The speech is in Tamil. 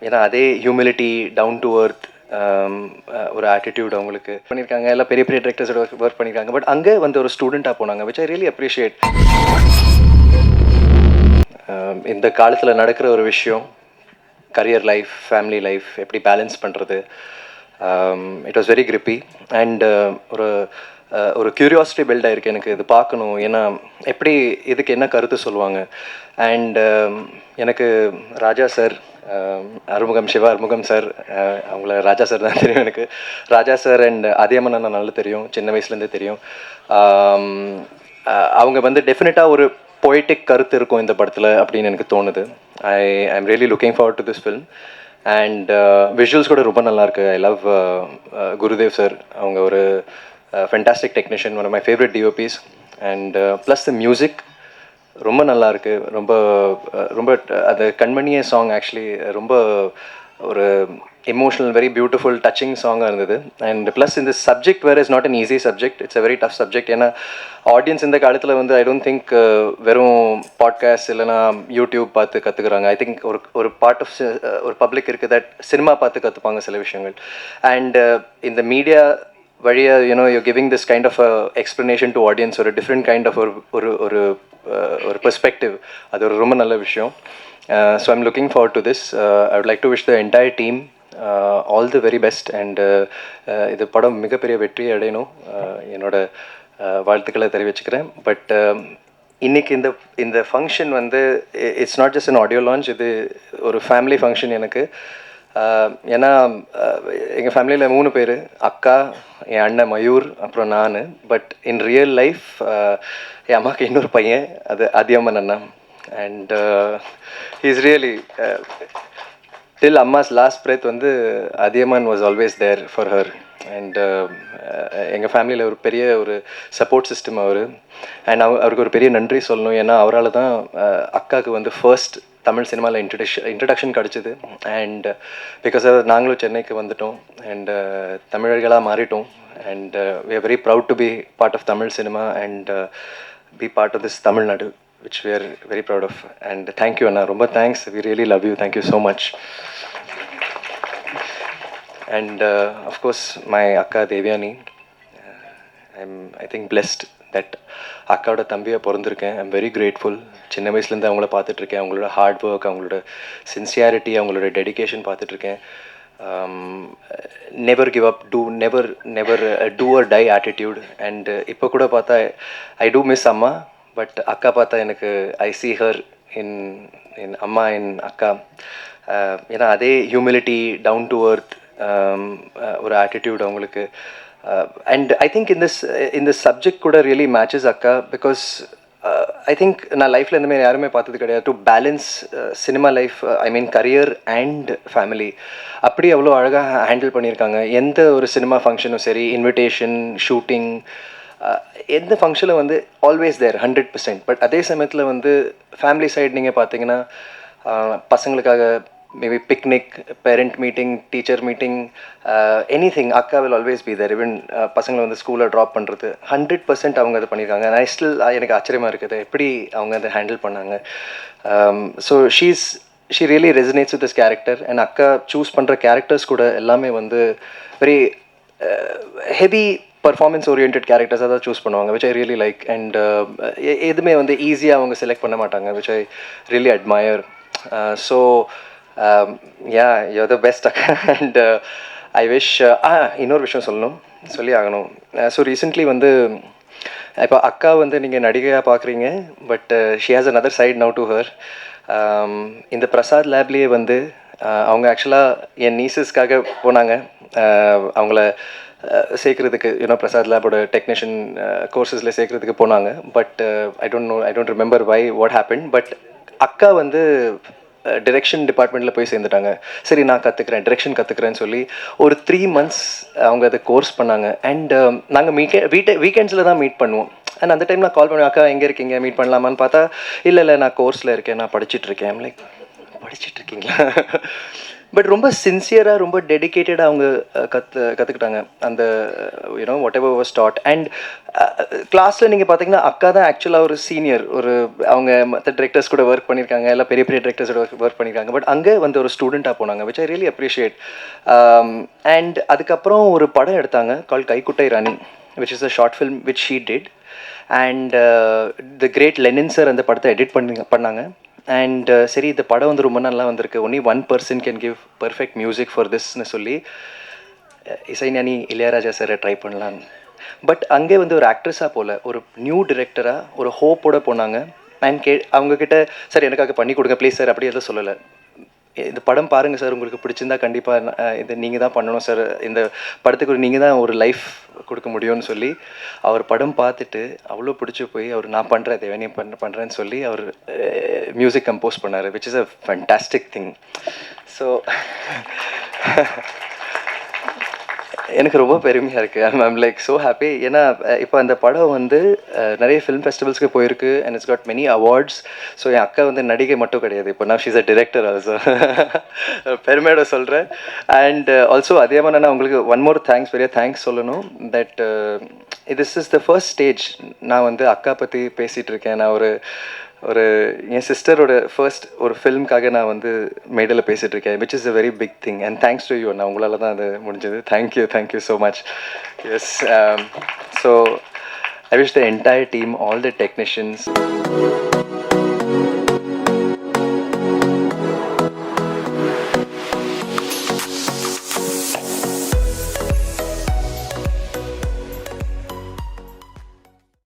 ஏன்னா அதே ஹியூமிலிட்டி, டவுன் டு எர்த் ஒரு ஆட்டிடியூட் அவங்களுக்கு பண்ணியிருக்காங்க. எல்லாம் பெரிய பெரிய டிரெக்டர்ஸோட ஒர்க் பண்ணியிருக்காங்க. பட் அங்கே வந்து ஒரு ஸ்டூடெண்ட்டாக போனாங்க, விச் ஐ ரியலி அப்ரிஷியேட். இந்த காலத்தில் நடக்கிற ஒரு விஷயம், கரியர் லைஃப், ஃபேமிலி லைஃப் எப்படி பேலன்ஸ் பண்ணுறது, it was very creepy. And ஒரு ஒரு க்யூரியாசிட்டி பில்ட் ஆகிருக்கு எனக்கு இது பார்க்கணும். ஏன்னா எப்படி இதுக்கு என்ன கருத்து சொல்லுவாங்க. அண்ட் எனக்கு ராஜா சார், அறுமுகம் சிவா அறுமுகம் சார், அவங்கள ராஜா சார் தான் தெரியும் எனக்கு. ராஜா சார் அண்ட் அதியம்மன் அண்ணா நல்லா தெரியும், சின்ன வயசுலேருந்தே தெரியும். அவங்க வந்து டெஃபினட்டாக ஒரு பொய்டிக் கருத்து இருக்கும் இந்த படத்தில் அப்படின்னு எனக்கு தோணுது. I am really looking forward to this film. And visuals கூட ரொம்ப நல்லாயிருக்கு. I love Gurudev sir. அவங்க ஒரு fantastic technician, one of my favourite DOPs. And plus the music ரொம்ப நல்லாயிருக்கு. ரொம்ப ரொம்ப அது கண்மணியே சாங் ஆக்சுவலி ரொம்ப ஒரு எமோஷ்னல், வெரி பியூட்டிஃபுல், டச்சிங் சாங்காக இருந்தது. அண்ட் ப்ளஸ் இந்த சப்ஜெக்ட் வேறு is not an easy subject, it's a very tough subject. ஏன்னா ஆடியன்ஸ் இந்த காலத்தில் வந்து ஐ டோன்ட் திங்க் வெறும் பாட்காஸ்ட் இல்லைனா யூடியூப் பார்த்து கற்றுக்குறாங்க. ஐ திங்க் ஒரு பார்ட் ஆஃப் ஒரு பப்ளிக் இருக்குது தட் சினிமா பார்த்து கற்றுப்பாங்க சில விஷயங்கள். அண்ட் இந்த மீடியா வழியாக you giving this kind of explanation to audience, ஒரு டிஃப்ரெண்ட் கைண்ட் ஆஃப் ஒரு பெர்ஸ்பெக்டிவ். அது ஒரு ரொம்ப நல்ல விஷயம். So I'm looking forward to this. I would like to wish the entire team all the very best. And இது படம் மிகப்பெரிய வெற்றியை அடையணும், என்னோட வாழ்த்துக்களை தெரிவிச்சுக்கிறேன். பட் இன்றைக்கி இந்த ஃபங்க்ஷன் வந்து it's not just an audio launch, இது ஒரு ஃபேமிலி ஃபங்க்ஷன் எனக்கு. ஏன்னா எங்கள் ஃபேமிலியில் 3 பேர், அக்கா, என் அண்ணன் மயூர், அப்புறம் நான். பட் இன் ரியல் லைஃப் என் அம்மாவுக்கு இன்னொரு பையன், அது அதியம்மன் அண்ணா. And he's really till Amma's last breath வந்து Athiyamman was always there for her. And எங்கள் ஃபேமிலியில் ஒரு பெரிய ஒரு சப்போர்ட் சிஸ்டம் அவர். அண்ட் அவருக்கு ஒரு பெரிய நன்றி சொல்லணும். ஏன்னா அவரால் தான் அக்காவுக்கு வந்து ஃபர்ஸ்ட் தமிழ் சினிமாவில் இன்ட்ரடக்ஷன் கிடச்சிது. அண்ட் பிகாஸ் நாங்களும் சென்னைக்கு வந்துட்டோம் அண்ட் தமிழர்களாக மாறிட்டோம். And we are very proud to be part of Tamil cinema and be part of this Tamil Nadu, which we are very proud of. And thank you Anna, ரொம்ப thanks, we really love you, thank you so much. And of course my akka Devyani, I think blessed that அக்காவோட தம்பியை பிறந்திருக்கேன். I'm very grateful. சின்ன வயசுலேருந்து அவங்கள பார்த்துட்ருக்கேன். அவங்களோட ஹார்ட் ஒர்க், அவங்களோட சின்சியாரிட்டி, அவங்களோட டெடிக்கேஷன் பார்த்துட்ருக்கேன். Never give up, never do or die attitude. And இப்போ கூட பார்த்தா ஐ டூ மிஸ் அம்மா. பட் அக்கா பார்த்தா எனக்கு ஐ சி ஹர் இன் அம்மா, இன் அக்கா. ஏன்னா அதே ஹியூமிலிட்டி, டவுன் டு எர்த் ஒரு ஆட்டிடியூட் அவங்களுக்கு. அண்ட் ஐ திங்க் இந்த சப்ஜெக்ட் கூட ரியலி மேட்சஸ் அக்கா. பிகாஸ் ஐ திங்க் நான் லைஃப்பில் இந்தமாதிரி யாருமே பார்த்தது கிடையாது. To balance cinema life, I mean career and family, அப்படி அவ்வளோ அழகாக ஹேண்டில் பண்ணியிருக்காங்க. எந்த ஒரு சினிமா ஃபங்க்ஷனும் சரி, இன்விடேஷன், ஷூட்டிங், எந்த ஃபங்க்ஷனில் வந்து ஆல்வேஸ் தேர் 100%. பட் அதே சமயத்தில் வந்து ஃபேமிலி சைடு நீங்கள் பார்த்தீங்கன்னா பசங்களுக்காக maybe picnic, parent meeting, teacher meeting, anything, akka will always be there. Even பசங்களை வந்து ஸ்கூலில் ட்ராப் பண்ணுறது 100% அவங்க அதை பண்ணியிருக்காங்க. நான் ஸ்டில் எனக்கு ஆச்சரியமாக இருக்குது எப்படி அவங்க அதை ஹேண்டில் பண்ணாங்க. So she really resonates with this character. And அக்கா சூஸ் பண்ணுற கேரக்டர்ஸ் கூட எல்லாமே வந்து வெரி ஹெவி பர்ஃபார்மன்ஸ் ஓரியன்ட் கேரக்டர்ஸாக தான் சூஸ் பண்ணுவாங்க, which I really like. And எதுவுமே வந்து ஈஸியாக அவங்க செலக்ட் பண்ண மாட்டாங்க, which I really admire. So yeah, you're the best akka. And I wish இன்னொரு விஷயம் சொல்லி ஆகணும். ஸோ ரீசெண்ட்லி வந்து இப்போ அக்கா வந்து நீங்கள் நடிகையாக பார்க்குறீங்க, but she has another side now to her. இந்த பிரசாத் லேப்லேயே வந்து அவங்க ஆக்சுவலாக என் நீசஸ்க்காக போனாங்க. அவங்கள சேர்க்குறதுக்கு பிரசாத் லேபோட டெக்னீஷியன் கோர்சஸில் சேர்க்குறதுக்கு போனாங்க. But I don't remember why what happen. But அக்கா வந்து டிரெக்ஷன் டிபார்ட்மெண்ட்டில் போய் சேர்ந்துட்டாங்க. சரி, நான் கற்றுக்குறேன், டிரெக்ஷன் கற்றுக்குறேன்னு சொல்லி ஒரு 3 months அவங்க அதை கோர்ஸ் பண்ணாங்க. அண்ட் நாங்கள் வீக்கெண்ட்ஸில் தான் மீட் பண்ணுவோம். அண்ட் அந்த டைம் நான் கால் பண்ணுவேன், அக்கா எங்கே இருக்கீங்க, மீட் பண்ணலாமான்னு பார்த்தா, இல்லை நான் கோர்ஸில் இருக்கேன், நான் படிச்சுட்ருக்கேன். லைக், படிச்சுட்ருக்கீங்களா? பட் ரொம்ப சின்சியராக ரொம்ப டெடிக்கேட்டடாக அவங்க கற்றுக்கிட்டாங்க அந்த you know what ever was dot. And கிளாஸில் நீங்கள் பார்த்தீங்கன்னா அக்கா தான் ஆக்சுவலாக ஒரு சீனியர், ஒரு அவங்க மற்ற டிரெக்டர்ஸ் கூட ஒர்க் பண்ணியிருக்காங்க, எல்லாம் பெரிய பெரிய டிரெக்டர்ஸோட ஒர்க் பண்ணியிருக்காங்க. பட் அங்கே வந்து ஒரு ஸ்டூடெண்ட்டாக போனாங்க, which I really appreciate. And அதுக்கப்புறம் ஒரு படம் எடுத்தாங்க கால் கைக்குட்டை ராணி, which is a short film which she did. And the great Lenin sir அந்த படத்தை எடிட் பண்ணாங்க. அண்ட் சரி இந்த படம் வந்து ரொம்ப நல்லா வந்திருக்கு, only one person can give perfect music for திஸ்ன்னு சொல்லி இசைஞானி இளையராஜா சாரை ட்ரை பண்ணலான்னு. பட் அங்கே வந்து ஒரு ஆக்ட்ரஸாக போல் ஒரு நியூ டிரெக்டராக ஒரு ஹோப்போடு போனாங்க. அண்ட் அவங்கக்கிட்ட சார் எனக்காக பண்ணி கொடுங்க ப்ளீஸ் சார் அப்படி எதுவும் சொல்லலை. இந்த படம் பாருங்கள் சார், உங்களுக்கு பிடிச்சிருந்தா கண்டிப்பாக இது நீங்கள் தான் பண்ணணும் சார், இந்த படத்துக்கு நீங்கள் தான் ஒரு லைஃப் கொடுக்க முடியும்னு சொல்லி அவர் படம் பார்த்துட்டு அவ்வளோ பிடிச்சி போய் அவர் நான் பண்ணுறேன் தேவனி பண்ணுறேன்னு சொல்லி அவர் மியூசிக் கம்போஸ் பண்ணார், which is a fantastic thing. So எனக்கு ரொம்ப பெருமையாக இருக்குது. I'm like so happy. ஏன்னா இப்போ அந்த படம் வந்து நிறைய ஃபிலிம் ஃபெஸ்டிவல்ஸ்க்கு போயிருக்கு and it's got many awards. So என் அக்கா வந்து நடிகை மட்டும் கிடையாது, இப்போ நான் ஷீஸ் அ டிரெக்டர் ஆல்சோ. பெருமையோட சொல்கிறேன். அண்ட் ஆல்சோ அதே மாதிரி நான் உங்களுக்கு ஒன் மோர் தேங்க்ஸ், பெரிய தேங்க்ஸ் சொல்லணும். That this is the first stage நான் வந்து அக்கா பற்றி பேசிகிட்டு இருக்கேன். நான் ஒரு என் சிஸ்டரோட ஃபர்ஸ்ட் ஒரு ஃபிலிம்காக நான் வந்து மேடையில் பேசிகிட்டு இருக்கேன், which is a very big thing. And thanks to you, நான் உங்களால் தான் அது முடிஞ்சது. Thank you so much. Yes, so I wish the entire team, all the technicians.